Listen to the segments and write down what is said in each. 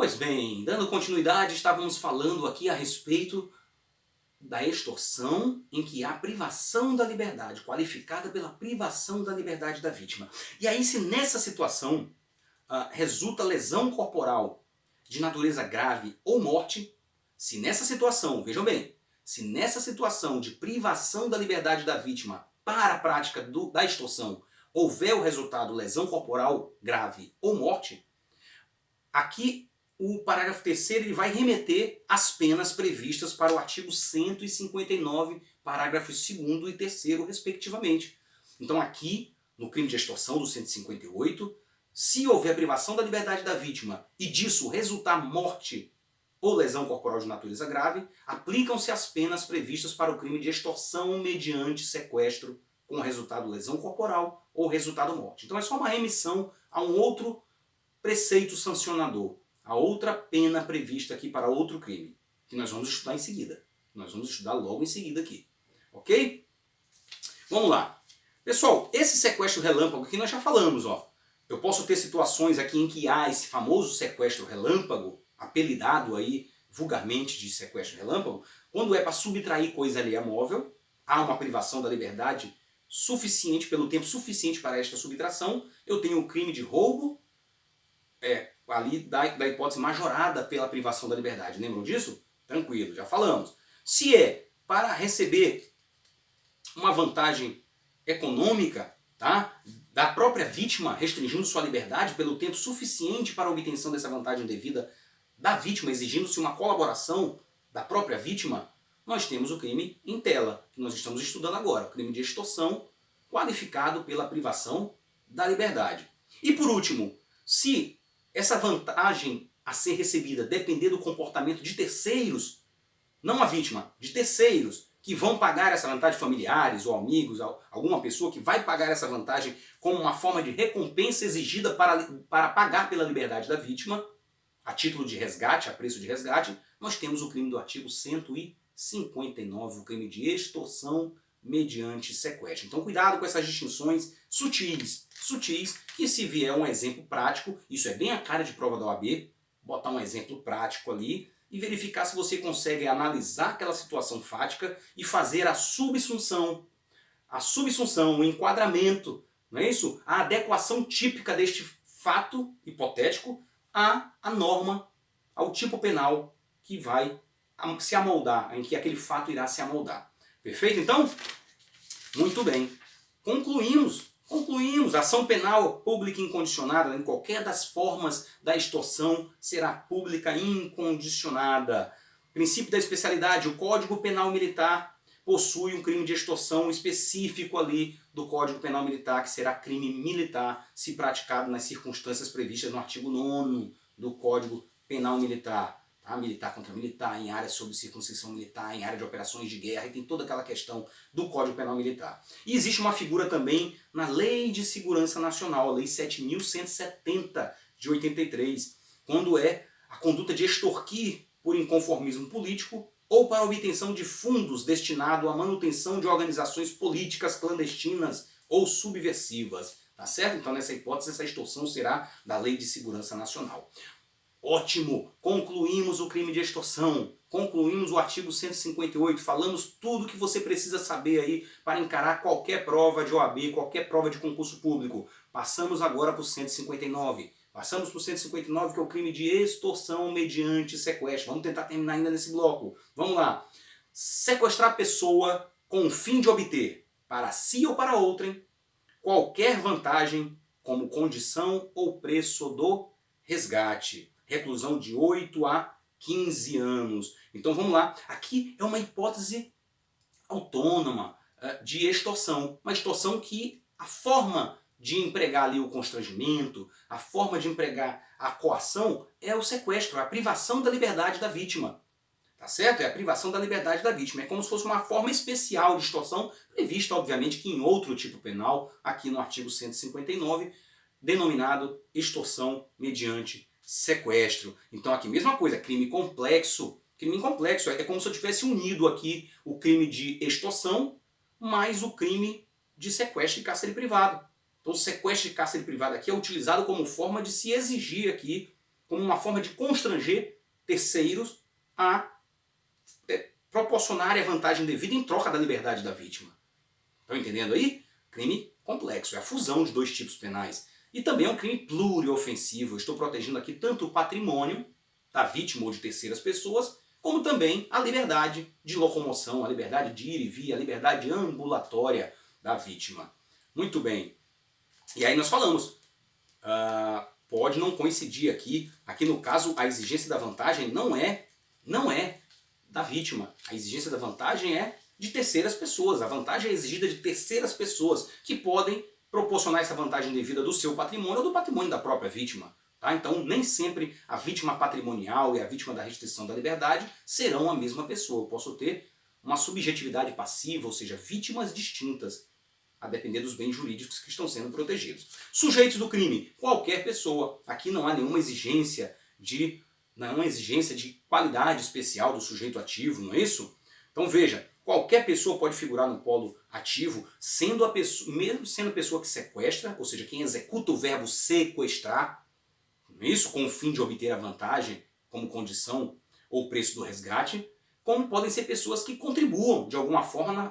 Pois bem, dando continuidade, estávamos falando aqui a respeito da extorsão em que há privação da liberdade, qualificada pela privação da liberdade da vítima. E aí, se nessa situação resulta lesão corporal de natureza grave ou morte, se nessa situação, vejam bem, se nessa situação de privação da liberdade da vítima para a prática da extorsão houver o resultado lesão corporal grave ou morte, aqui o parágrafo 3º ele vai remeter às penas previstas para o artigo 159, parágrafos 2º e 3º, respectivamente. Então aqui, no crime de extorsão do 158, se houver privação da liberdade da vítima e disso resultar morte ou lesão corporal de natureza grave, aplicam-se as penas previstas para o crime de extorsão mediante sequestro com resultado lesão corporal ou resultado morte. Então é só uma remissão a um outro preceito sancionador, a outra pena prevista aqui para outro crime, que nós vamos estudar em seguida. Nós vamos estudar logo em seguida aqui. Ok? Vamos lá. Pessoal, esse sequestro relâmpago que nós já falamos, ó. Eu posso ter situações aqui em que há esse famoso sequestro relâmpago, apelidado aí vulgarmente de sequestro relâmpago, quando é para subtrair coisa alheia móvel, há uma privação da liberdade suficiente, pelo tempo suficiente para esta subtração, eu tenho o crime de roubo, ali da hipótese majorada pela privação da liberdade. Lembram disso? Tranquilo, já falamos. Se é para receber uma vantagem econômica, tá, da própria vítima, restringindo sua liberdade pelo tempo suficiente para a obtenção dessa vantagem devida da vítima, exigindo-se uma colaboração da própria vítima, nós temos o crime em tela, que nós estamos estudando agora, o crime de extorsão, qualificado pela privação da liberdade. E por último, se essa vantagem a ser recebida depender do comportamento de terceiros, não a vítima, de terceiros, que vão pagar essa vantagem, familiares ou amigos, alguma pessoa que vai pagar essa vantagem como uma forma de recompensa exigida para pagar pela liberdade da vítima, a título de resgate, a preço de resgate, nós temos o crime do artigo 159, o crime de extorsão mediante sequestro. Então cuidado com essas distinções sutis, que se vier um exemplo prático, isso é bem a cara de prova da OAB, botar um exemplo prático ali e verificar se você consegue analisar aquela situação fática e fazer a subsunção, o enquadramento, não é isso? A adequação típica deste fato hipotético à norma, ao tipo penal que vai se amoldar, em que aquele fato irá se amoldar. Perfeito? Então, muito bem. Concluímos. A ação penal pública incondicionada, em qualquer das formas da extorsão, será pública incondicionada. Princípio da especialidade, o Código Penal Militar possui um crime de extorsão específico ali do Código Penal Militar, que será crime militar, se praticado nas circunstâncias previstas no artigo 9º do Código Penal Militar. Tá? Militar contra militar, em área sob circunscrição militar, em área de operações de guerra, e tem toda aquela questão do Código Penal Militar. E existe uma figura também na Lei de Segurança Nacional, a Lei 7.170 de 83, quando é a conduta de extorquir por inconformismo político ou para obtenção de fundos destinados à manutenção de organizações políticas clandestinas ou subversivas. Tá certo? Então, nessa hipótese, essa extorsão será da Lei de Segurança Nacional. Ótimo! Concluímos o crime de extorsão, concluímos o artigo 158, falamos tudo que você precisa saber aí para encarar qualquer prova de OAB, qualquer prova de concurso público. Passamos agora para o 159. Passamos para o 159, que é o crime de extorsão mediante sequestro. Vamos tentar terminar ainda nesse bloco. Vamos lá. Sequestrar a pessoa com o fim de obter, para si ou para outrem, qualquer vantagem como condição ou preço do resgate. Reclusão de 8 a 15 anos. Então vamos lá. Aqui é uma hipótese autônoma de extorsão. Uma extorsão que a forma de empregar ali o constrangimento, a forma de empregar a coação é o sequestro, a privação da liberdade da vítima. Tá certo? É a privação da liberdade da vítima. É como se fosse uma forma especial de extorsão, prevista obviamente que em outro tipo penal, aqui no artigo 159, denominado extorsão mediante sequestro. Então aqui mesma coisa, crime complexo. Crime complexo é como se eu tivesse unido aqui o crime de extorsão mais o crime de sequestro e cárcere privado. Então o sequestro e cárcere privado aqui é utilizado como forma de se exigir aqui como uma forma de constranger terceiros a proporcionar a vantagem devida em troca da liberdade da vítima. Estão entendendo aí? Crime complexo, é a fusão de dois tipos penais. E também é um crime pluriofensivo. Eu estou protegendo aqui tanto o patrimônio da vítima ou de terceiras pessoas, como também a liberdade de locomoção, a liberdade de ir e vir, a liberdade ambulatória da vítima. Muito bem. E aí nós falamos, pode não coincidir aqui no caso a exigência da vantagem não é da vítima. A exigência da vantagem é de terceiras pessoas. A vantagem é exigida de terceiras pessoas que podem proporcionar essa vantagem devida do seu patrimônio ou do patrimônio da própria vítima. Tá? Então nem sempre a vítima patrimonial e a vítima da restrição da liberdade serão a mesma pessoa. Eu posso ter uma subjetividade passiva, ou seja, vítimas distintas, a depender dos bens jurídicos que estão sendo protegidos. Sujeitos do crime, qualquer pessoa. Aqui não há nenhuma exigência de qualidade especial do sujeito ativo, não é isso? Então veja, qualquer pessoa pode figurar no polo ativo, mesmo sendo a pessoa que sequestra, ou seja, quem executa o verbo sequestrar, não é isso? Com o fim de obter a vantagem como condição ou preço do resgate, como podem ser pessoas que contribuam de alguma forma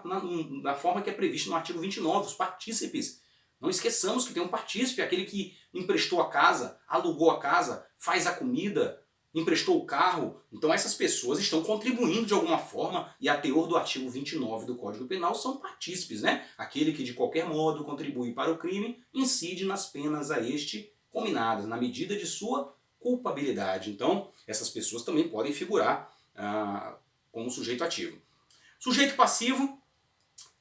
na forma que é prevista no artigo 29, os partícipes. Não esqueçamos que tem um partícipe, aquele que emprestou a casa, alugou a casa, faz a comida, emprestou o carro. Então essas pessoas estão contribuindo de alguma forma, e a teor do artigo 29 do Código Penal são partícipes, né? Aquele que de qualquer modo contribui para o crime incide nas penas a este combinadas, na medida de sua culpabilidade. Então essas pessoas também podem figurar como sujeito ativo. Sujeito passivo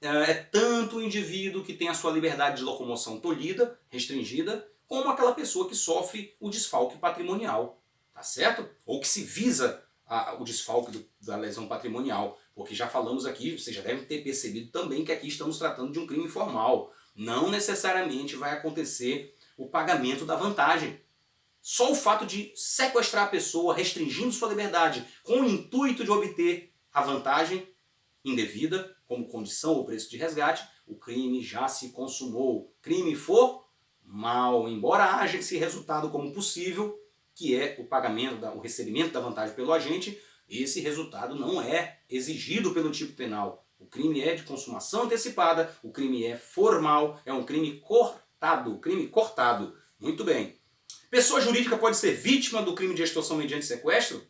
é tanto o indivíduo que tem a sua liberdade de locomoção tolhida, restringida, como aquela pessoa que sofre o desfalque patrimonial. Tá certo? Ou que se visa o desfalque da lesão patrimonial. Porque já falamos aqui, vocês já devem ter percebido também que aqui estamos tratando de um crime informal. Não necessariamente vai acontecer o pagamento da vantagem. Só o fato de sequestrar a pessoa, restringindo sua liberdade, com o intuito de obter a vantagem indevida, como condição ou preço de resgate, o crime já se consumou. Crime formal, embora haja esse resultado como possível, que é o pagamento, o recebimento da vantagem pelo agente, esse resultado não é exigido pelo tipo penal. O crime é de consumação antecipada, o crime é formal, é um crime cortado. Muito bem. Pessoa jurídica pode ser vítima do crime de extorsão mediante sequestro?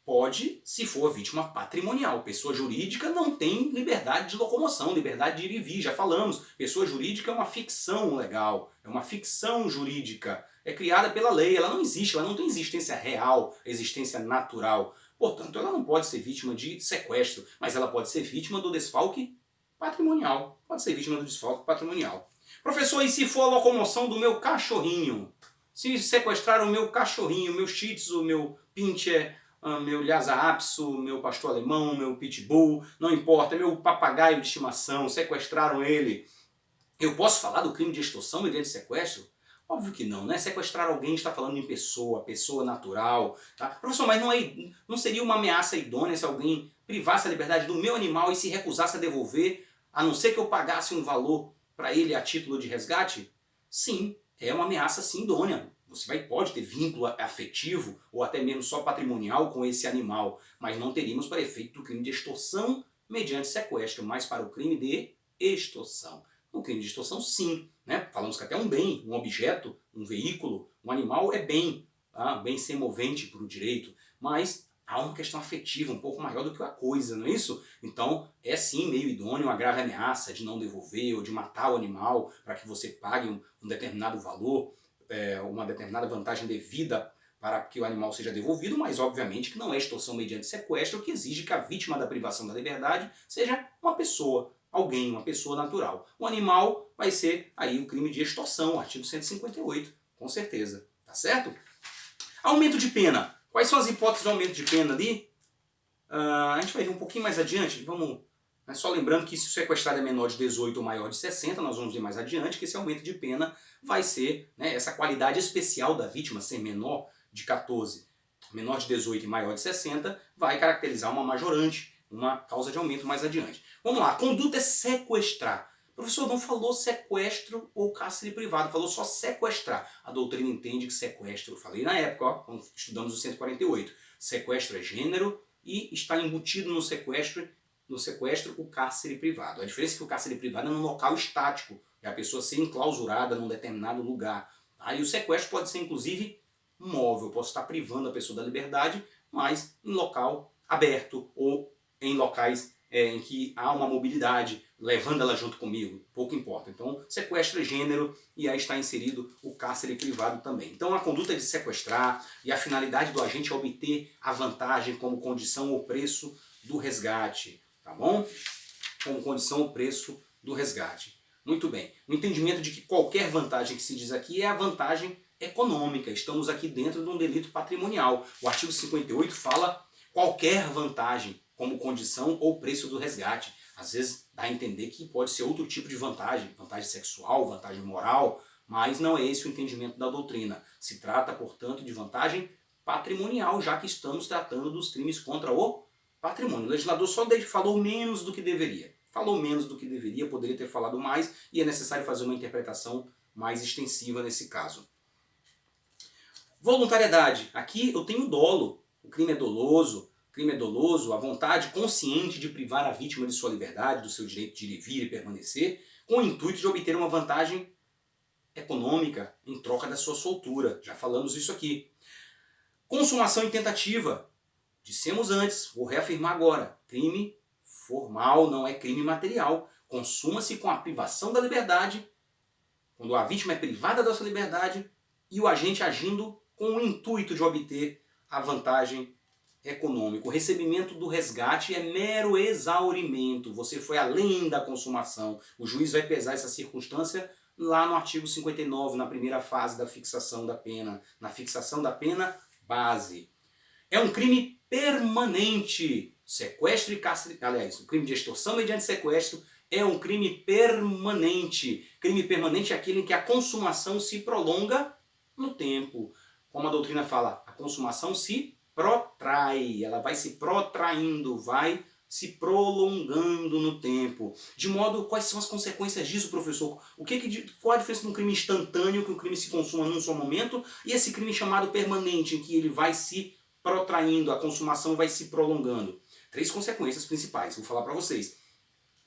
Pode, se for vítima patrimonial. Pessoa jurídica não tem liberdade de locomoção, liberdade de ir e vir, já falamos. Pessoa jurídica é uma ficção legal, é uma ficção jurídica. É criada pela lei, ela não existe, ela não tem existência real, existência natural. Portanto, ela não pode ser vítima de sequestro, mas ela pode ser vítima do desfalque patrimonial. Pode ser vítima do desfalque patrimonial. Professor, e se for a locomoção do meu cachorrinho? Se sequestraram o meu cachorrinho, meu Shih Tzu, meu Pinscher, meu Lhasa Apso, meu pastor alemão, meu pitbull, não importa, meu papagaio de estimação, sequestraram ele. Eu posso falar do crime de extorsão mediante sequestro? Óbvio que não, né? Sequestrar alguém está falando em pessoa natural. Tá? Professor, mas não seria uma ameaça idônea se alguém privasse a liberdade do meu animal e se recusasse a devolver, a não ser que eu pagasse um valor para ele a título de resgate? Sim, é uma ameaça sim idônea. Você pode ter vínculo afetivo ou até mesmo só patrimonial com esse animal, mas não teríamos para efeito do crime de extorsão mediante sequestro, mas para o crime de extorsão. No crime de extorsão, sim. Né? Falamos que até um bem, um objeto, um veículo, um animal é bem, tá? Bem ser movente por o direito, mas há uma questão afetiva um pouco maior do que a coisa, não é isso? Então é sim meio idôneo uma grave ameaça de não devolver ou de matar o animal para que você pague um determinado valor, uma determinada vantagem devida para que o animal seja devolvido, mas obviamente que não é extorsão mediante sequestro, que exige que a vítima da privação da liberdade seja uma pessoa, alguém, uma pessoa natural. O animal vai ser aí o crime de extorsão, artigo 158, com certeza. Tá certo? Aumento de pena. Quais são as hipóteses de aumento de pena ali? A gente vai ver um pouquinho mais adiante. Vamos, só lembrando que se o sequestrado é menor de 18 ou maior de 60, nós vamos ver mais adiante que esse aumento de pena vai ser, essa qualidade especial da vítima ser menor de 14, menor de 18 e maior de 60, vai caracterizar uma majorante, uma causa de aumento mais adiante. Vamos lá, a conduta é sequestrar. Professor, não falou sequestro ou cárcere privado, falou só sequestrar. A doutrina entende que sequestro, eu falei na época, ó, quando estudamos o 148, sequestro é gênero e está embutido no sequestro o cárcere privado. A diferença é que o cárcere privado é num local estático, é a pessoa ser enclausurada num determinado lugar. Aí o sequestro pode ser inclusive móvel, posso estar privando a pessoa da liberdade, mas em local aberto ou em locais em que há uma mobilidade, levando ela junto comigo, pouco importa. Então, sequestro é gênero e aí está inserido o cárcere privado também. Então, a conduta de sequestrar e a finalidade do agente é obter a vantagem como condição ou preço do resgate, tá bom? Como condição ou preço do resgate. Muito bem. O entendimento de que qualquer vantagem que se diz aqui é a vantagem econômica. Estamos aqui dentro de um delito patrimonial. O artigo 58 fala qualquer vantagem como condição ou preço do resgate. Às vezes dá a entender que pode ser outro tipo de vantagem, vantagem sexual, vantagem moral, mas não é esse o entendimento da doutrina. Se trata, portanto, de vantagem patrimonial, já que estamos tratando dos crimes contra o patrimônio. O legislador só falou menos do que deveria. Falou menos do que deveria, poderia ter falado mais, e é necessário fazer uma interpretação mais extensiva nesse caso. Voluntariedade. Aqui eu tenho dolo. O crime é doloso. Crime é doloso, a vontade consciente de privar a vítima de sua liberdade, do seu direito de ir e vir e permanecer, com o intuito de obter uma vantagem econômica em troca da sua soltura. Já falamos isso aqui. Consumação e tentativa. Dissemos antes, vou reafirmar agora. Crime formal não é crime material. Consuma-se com a privação da liberdade, quando a vítima é privada da sua liberdade e o agente agindo com o intuito de obter a vantagem econômico. O recebimento do resgate é mero exaurimento. Você foi além da consumação. O juiz vai pesar essa circunstância lá no artigo 59, na primeira fase da fixação da pena. Na fixação da pena base. É um crime permanente. Sequestro e cárcere... Aliás, o crime de extorsão mediante sequestro é um crime permanente. Crime permanente é aquele em que a consumação se prolonga no tempo. Como a doutrina fala, a consumação se protrai, ela vai se protraindo, vai se prolongando no tempo. De modo, quais são as consequências disso, professor? Qual a diferença de um crime instantâneo, que o crime se consuma num só momento, e esse crime chamado permanente, em que ele vai se protraindo, a consumação vai se prolongando? 3 consequências principais, vou falar para vocês.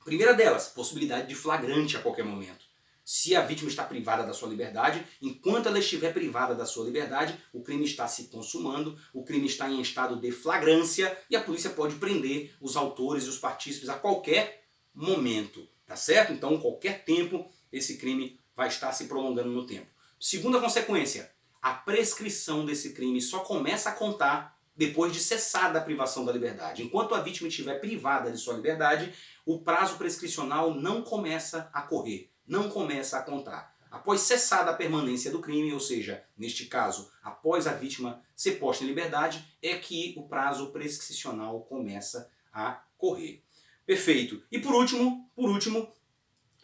Primeira delas, possibilidade de flagrante a qualquer momento. Se a vítima está privada da sua liberdade, enquanto ela estiver privada da sua liberdade, o crime está se consumando, o crime está em estado de flagrância e a polícia pode prender os autores e os partícipes a qualquer momento, tá certo? Então, em qualquer tempo, esse crime vai estar se prolongando no tempo. Segunda consequência, a prescrição desse crime só começa a contar depois de cessada a privação da liberdade. Enquanto a vítima estiver privada de sua liberdade, o prazo prescricional não começa a correr. Não começa a contar. Após cessada a permanência do crime, ou seja, neste caso, após a vítima ser posta em liberdade, é que o prazo prescricional começa a correr. Perfeito. E por último,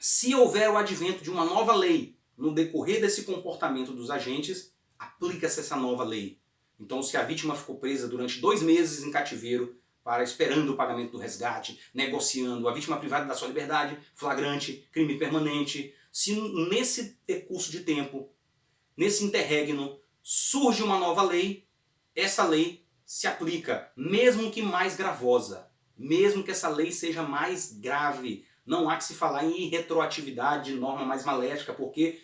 se houver o advento de uma nova lei no decorrer desse comportamento dos agentes, aplica-se essa nova lei. Então, se a vítima ficou presa durante 2 meses em cativeiro, esperando o pagamento do resgate, negociando, a vítima privada da sua liberdade, flagrante, crime permanente. Se nesse decurso de tempo, nesse interregno, surge uma nova lei, essa lei se aplica, mesmo que mais gravosa, mesmo que essa lei seja mais grave. Não há que se falar em retroatividade de norma mais maléfica, porque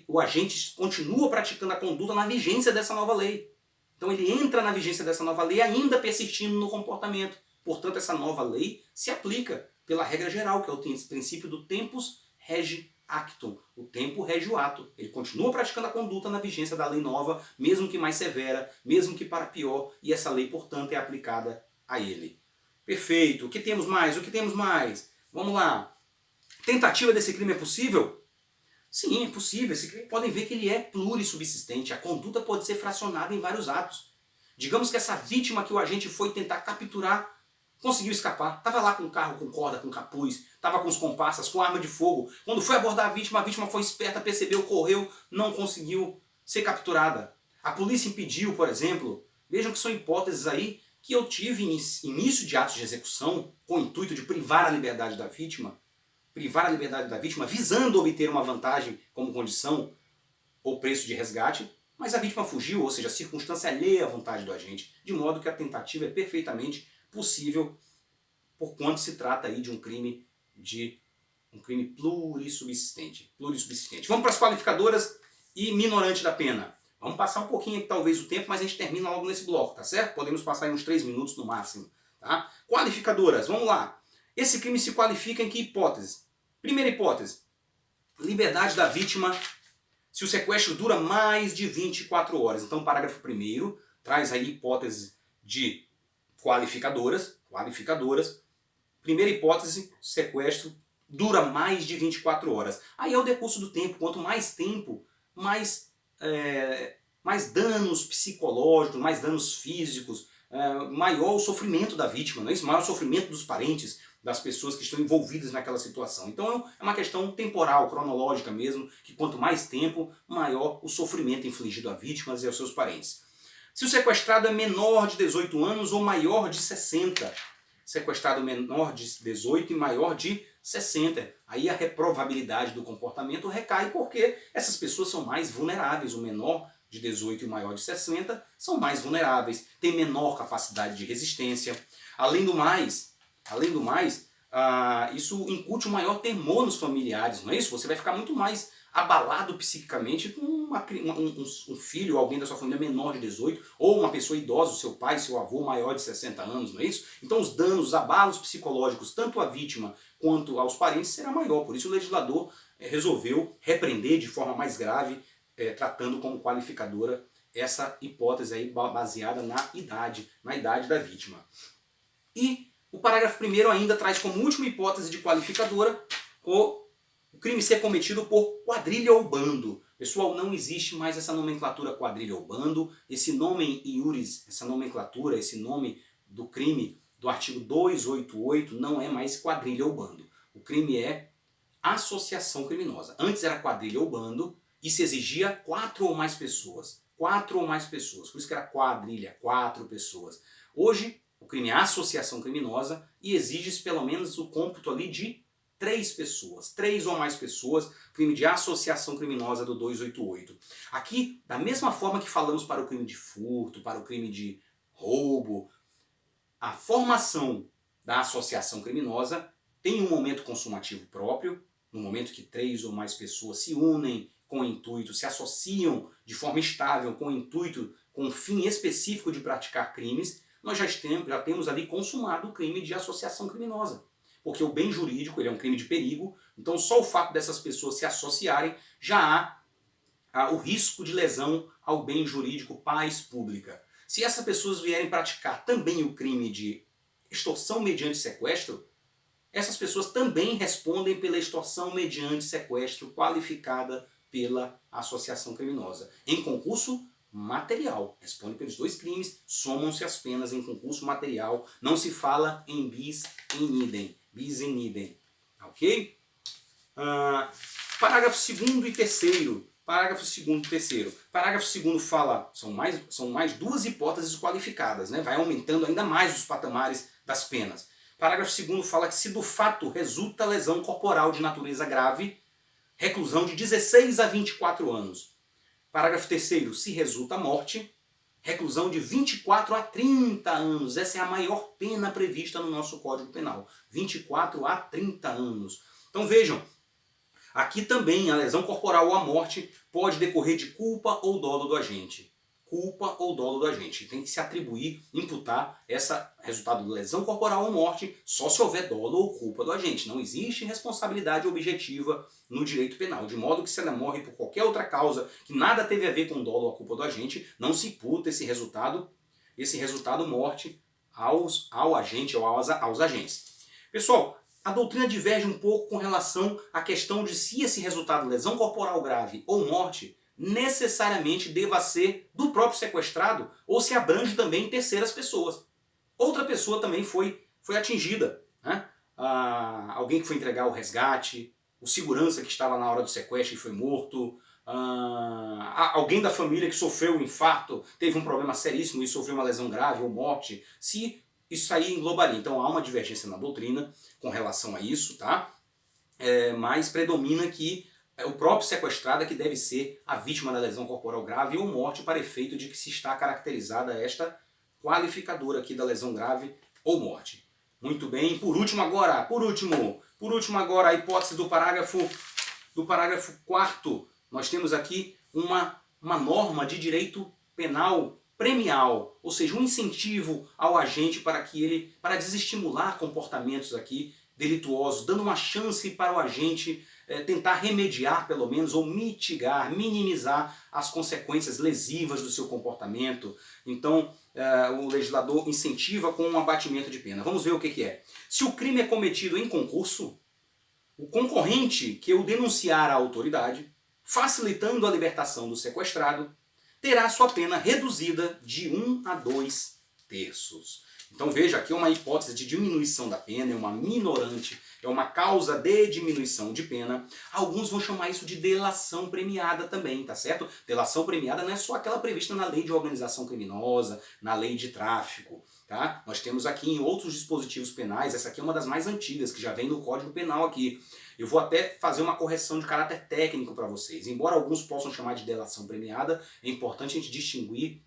o agente continua praticando a conduta na vigência dessa nova lei. Então ele entra na vigência dessa nova lei ainda persistindo no comportamento. Portanto, essa nova lei se aplica pela regra geral, que é o princípio do tempus rege actum. O tempo rege o ato. Ele continua praticando a conduta na vigência da lei nova, mesmo que mais severa, mesmo que para pior, e essa lei, portanto, é aplicada a ele. Perfeito. O que temos mais? Vamos lá. Tentativa desse crime é possível? Sim, é possível. Esse crime, podem ver que ele é plurissubsistente. A conduta pode ser fracionada em vários atos. Digamos que essa vítima que o agente foi tentar capturar conseguiu escapar. Estava lá com o carro com corda, com capuz, estava com os comparsas, com arma de fogo. Quando foi abordar a vítima foi esperta, percebeu, correu, não conseguiu ser capturada. A polícia impediu, por exemplo. Vejam que são hipóteses aí que eu tive início de atos de execução com o intuito de privar a liberdade da vítima. privar a liberdade da vítima visando obter uma vantagem como condição ou preço de resgate, mas a vítima fugiu, ou seja, a circunstância alheia à vontade do agente, de modo que a tentativa é perfeitamente possível, por quanto se trata aí de um crime plurissubsistente. Vamos para as qualificadoras e minorante da pena. Vamos passar um pouquinho aqui, talvez, o tempo, mas a gente termina logo nesse bloco, tá certo? Podemos passar aí uns 3 minutos no máximo. Tá? Qualificadoras, vamos lá. Esse crime se qualifica em que hipótese? Primeira hipótese, liberdade da vítima se o sequestro dura mais de 24 horas. Então o parágrafo 1º traz aí hipótese de qualificadoras. Primeira hipótese, sequestro dura mais de 24 horas. Aí é o decurso do tempo. Quanto mais tempo, mais danos psicológicos, mais danos físicos, maior o sofrimento da vítima, não é isso? Maior o sofrimento dos parentes, das pessoas que estão envolvidas naquela situação. Então é uma questão temporal, cronológica mesmo, que quanto mais tempo, maior o sofrimento infligido a vítimas e aos seus parentes. Se o sequestrado é menor de 18 anos ou maior de 60, sequestrado menor de 18 e maior de 60, aí a reprovabilidade do comportamento recai porque essas pessoas são mais vulneráveis. O menor de 18 e o maior de 60 são mais vulneráveis, têm menor capacidade de resistência. Além do mais, isso incute um maior temor nos familiares, não é isso? Você vai ficar muito mais abalado psiquicamente com um filho ou alguém da sua família menor de 18, ou uma pessoa idosa, o seu pai, seu avô maior de 60 anos, não é isso? Então os danos, os abalos psicológicos, tanto à vítima quanto aos parentes, será maior. Por isso o legislador resolveu repreender de forma mais grave, tratando como qualificadora essa hipótese aí baseada na idade da vítima. E o parágrafo 1º ainda traz como última hipótese de qualificadora o crime ser cometido por quadrilha ou bando. Pessoal, não existe mais essa nomenclatura quadrilha ou bando. Esse nome em iuris, essa nomenclatura, esse nome do crime do artigo 288 não é mais quadrilha ou bando. O crime é associação criminosa. Antes era quadrilha ou bando e se exigia 4 ou mais pessoas. 4 ou mais pessoas. Por isso que era quadrilha, 4 pessoas. Hoje, o crime é associação criminosa e exige pelo menos o cômputo ali de 3 pessoas, 3 ou mais pessoas, crime de associação criminosa do 288. Aqui, da mesma forma que falamos para o crime de furto, para o crime de roubo, a formação da associação criminosa tem um momento consumativo próprio, no momento que 3 ou mais pessoas se unem com o intuito, se associam de forma estável com o intuito, com o fim específico de praticar crimes, nós já temos ali consumado o crime de associação criminosa. Porque o bem jurídico ele é um crime de perigo, então só o fato dessas pessoas se associarem já há o risco de lesão ao bem jurídico paz pública. Se essas pessoas vierem praticar também o crime de extorsão mediante sequestro, essas pessoas também respondem pela extorsão mediante sequestro qualificada pela associação criminosa. Em concurso material. Responde pelos 2 crimes, somam-se as penas em concurso material. Não se fala em bis in idem. Bis in idem. Ok? Parágrafo 2º e 3º. Parágrafo 2º e 3º. Parágrafo 2º fala, são mais 2 hipóteses qualificadas, né? Vai aumentando ainda mais os patamares das penas. Parágrafo 2º fala que se do fato resulta lesão corporal de natureza grave, reclusão de 16 a 24 anos. Parágrafo 3º, se resulta morte, reclusão de 24 a 30 anos. Essa é a maior pena prevista no nosso Código Penal. 24 a 30 anos. Então vejam, aqui também a lesão corporal ou a morte pode decorrer de culpa ou dolo do agente. Culpa ou dolo do agente. Tem que se atribuir, imputar esse resultado de lesão corporal ou morte só se houver dolo ou culpa do agente. Não existe responsabilidade objetiva no direito penal. De modo que se ela morre por qualquer outra causa que nada teve a ver com dolo ou culpa do agente, não se imputa esse resultado morte ao agente ou aos agentes. Pessoal, a doutrina diverge um pouco com relação à questão de se esse resultado, lesão corporal grave ou morte, necessariamente deva ser do próprio sequestrado ou se abrange também terceiras pessoas. Outra pessoa também foi atingida, né? Alguém que foi entregar o resgate, o segurança que estava na hora do sequestro e foi morto, alguém da família que sofreu um infarto, teve um problema seríssimo e sofreu uma lesão grave ou morte, se isso aí englobaria. Então há uma divergência na doutrina com relação a isso, tá? mas predomina que é o próprio sequestrado que deve ser a vítima da lesão corporal grave ou morte para efeito de que se está caracterizada esta qualificadora aqui da lesão grave ou morte. Muito bem, por último agora, a hipótese do parágrafo 4º, nós temos aqui uma norma de direito penal premial, ou seja, um incentivo ao agente para desestimular comportamentos aqui delituosos, dando uma chance para o agente tentar remediar, pelo menos, ou mitigar, minimizar as consequências lesivas do seu comportamento. Então, o legislador incentiva com um abatimento de pena. Vamos ver o que é. Se o crime é cometido em concurso, o concorrente que o denunciar à autoridade, facilitando a libertação do sequestrado, terá sua pena reduzida de 1 a 2/3. Então veja, aqui é uma hipótese de diminuição da pena, é uma minorante, é uma causa de diminuição de pena. Alguns vão chamar isso de delação premiada também, tá certo? Delação premiada não é só aquela prevista na lei de organização criminosa, na lei de tráfico, tá? Nós temos aqui em outros dispositivos penais, essa aqui é uma das mais antigas, que já vem no Código Penal aqui. Eu vou até fazer uma correção de caráter técnico para vocês. Embora alguns possam chamar de delação premiada, é importante a gente distinguir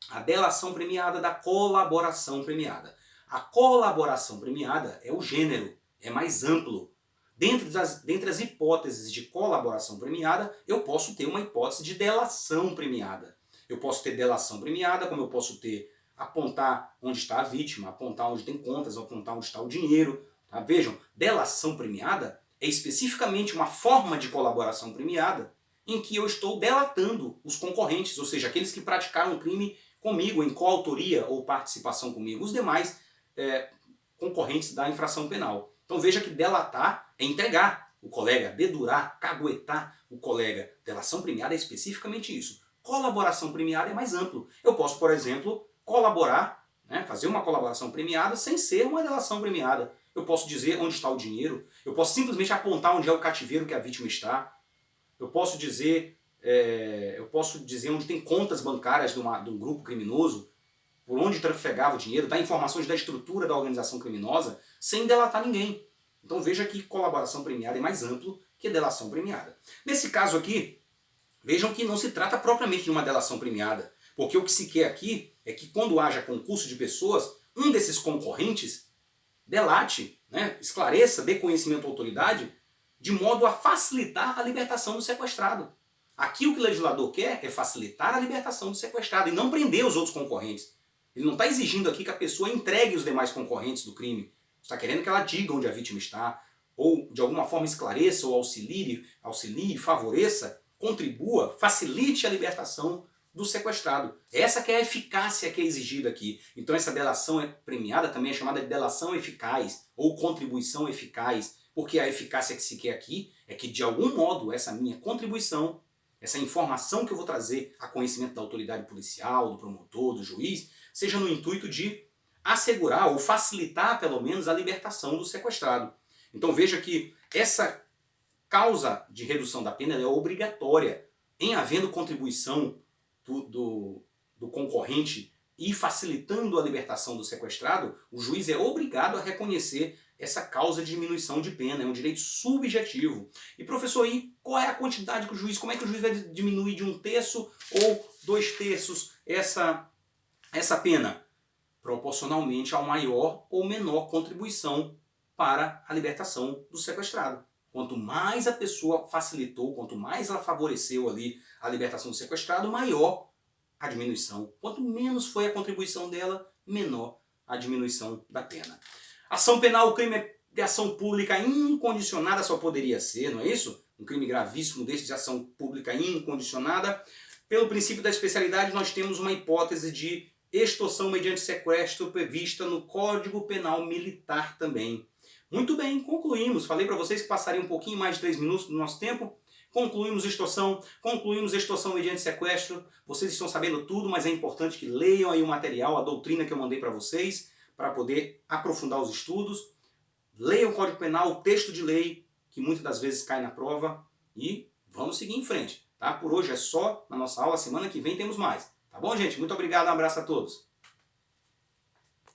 a delação premiada da colaboração premiada. A colaboração premiada é o gênero, é mais amplo. Dentre as hipóteses de colaboração premiada, eu posso ter uma hipótese de delação premiada. Eu posso ter delação premiada, como eu posso ter apontar onde está a vítima, apontar onde tem contas, apontar onde está o dinheiro. Tá? Vejam, delação premiada é especificamente uma forma de colaboração premiada em que eu estou delatando os concorrentes, ou seja, aqueles que praticaram um crime comigo, em coautoria ou participação comigo, os demais concorrentes da infração penal. Então veja que delatar é entregar o colega, dedurar, caguetar o colega. Delação premiada é especificamente isso. Colaboração premiada é mais amplo. Eu posso, por exemplo, colaborar, fazer uma colaboração premiada sem ser uma delação premiada. Eu posso dizer onde está o dinheiro, eu posso simplesmente apontar onde é o cativeiro que a vítima está, eu posso dizer onde tem contas bancárias de um grupo criminoso, por onde trafegava o dinheiro, dar informações da estrutura da organização criminosa, sem delatar ninguém. Então veja que colaboração premiada é mais amplo que delação premiada. Nesse caso aqui, vejam que não se trata propriamente de uma delação premiada, porque o que se quer aqui é que quando haja concurso de pessoas, um desses concorrentes delate, esclareça, dê conhecimento à autoridade, de modo a facilitar a libertação do sequestrado. Aqui o que o legislador quer é facilitar a libertação do sequestrado e não prender os outros concorrentes. Ele não está exigindo aqui que a pessoa entregue os demais concorrentes do crime. Está querendo que ela diga onde a vítima está, ou de alguma forma esclareça ou auxilie, favoreça, contribua, facilite a libertação do sequestrado. Essa que é a eficácia que é exigida aqui. Então essa delação premiada também é chamada de delação eficaz ou contribuição eficaz, porque a eficácia que se quer aqui é que de algum modo essa minha contribuição, essa informação que eu vou trazer a conhecimento da autoridade policial, do promotor, do juiz, seja no intuito de assegurar ou facilitar pelo menos a libertação do sequestrado. Então veja que essa causa de redução da pena é obrigatória em havendo contribuição do concorrente e facilitando a libertação do sequestrado, o juiz é obrigado a reconhecer essa causa de diminuição de pena, é um direito subjetivo. E professor, e qual é a quantidade que o juiz, como é que o juiz vai diminuir de 1/3 ou 2/3 essa pena? Proporcionalmente à maior ou menor contribuição para a libertação do sequestrado. Quanto mais a pessoa facilitou, quanto mais ela favoreceu ali a libertação do sequestrado, maior a diminuição. Quanto menos foi a contribuição dela, menor a diminuição da pena. Ação penal, o crime de ação pública incondicionada só poderia ser, não é isso? Um crime gravíssimo desse de ação pública incondicionada. Pelo princípio da especialidade, nós temos uma hipótese de extorsão mediante sequestro prevista no Código Penal Militar também. Muito bem, concluímos. Falei para vocês que passaria um pouquinho mais de 3 minutos do nosso tempo. Concluímos extorsão mediante sequestro. Vocês estão sabendo tudo, mas é importante que leiam aí o material, a doutrina que eu mandei para vocês, para poder aprofundar os estudos. Leiam o Código Penal, o texto de lei, que muitas das vezes cai na prova, e vamos seguir em frente. Tá? Por hoje é só na nossa aula, semana que vem temos mais. Tá bom, gente? Muito obrigado, um abraço a todos.